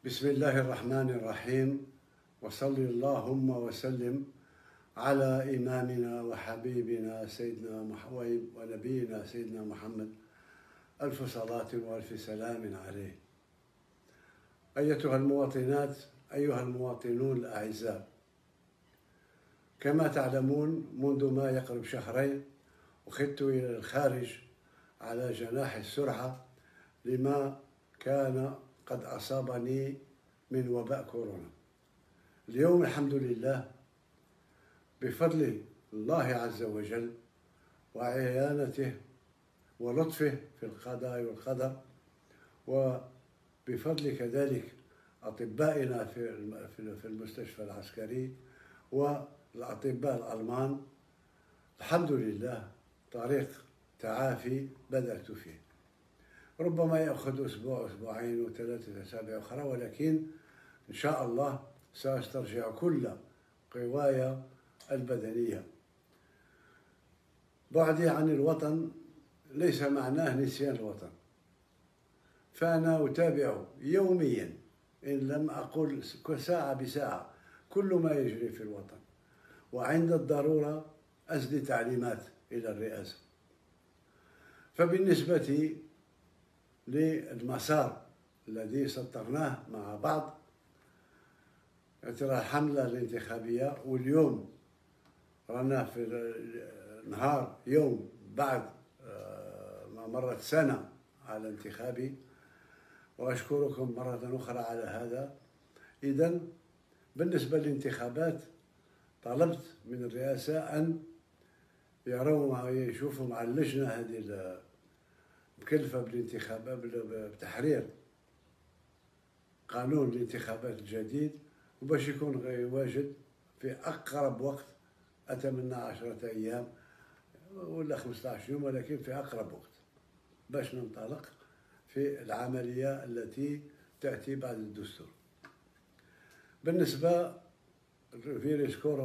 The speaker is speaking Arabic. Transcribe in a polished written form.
بسم الله الرحمن الرحيم، وصل اللهم وسلم على إمامنا وحبيبنا سيدنا ونبينا سيدنا محمد، ألف صلاة وألف سلام عليه. أيتها المواطنات، أيها المواطنون الأعزاء، كما تعلمون منذ ما يقرب شهرين أخذت إلى الخارج على جناح السرعة لما كان قد أصابني من وباء كورونا. اليوم الحمد لله بفضل الله عز وجل وعيانته ولطفه في القضاء والقدر، وبفضل كذلك أطبائنا في المستشفى العسكري والأطباء الألمان، الحمد لله طريق تعافي بدأت فيه. ربما يأخذ أسبوع أسبوعين وثلاثة أسابيع أخرى، ولكن إن شاء الله سأسترجع كل قواي البدنية. بعدي عن الوطن ليس معناه نسيان الوطن، فأنا أتابع يوميا إن لم أقل ساعة بساعة كل ما يجري في الوطن، وعند الضرورة أسدي تعليمات إلى الرئاسة. فبالنسبة للمسار الذي سطرناه مع بعض ترى الحملة الانتخابية، واليوم رانا في نهار يوم بعد ما مرت سنة على انتخابي، وأشكركم مرة أخرى على هذا. إذن بالنسبة للانتخابات طلبت من الرئاسة أن يروا يشوفوا مع اللجنة هذه مكلفة بالانتخابات بتحرير قانون الانتخابات الجديد، وباش يكون واجد في أقرب وقت. أتمنى 10 أيام ولا 15 يوم، ولكن في أقرب وقت باش ننطلق في العملية التي تأتي بعد الدستور. بالنسبة لفيروس كورونا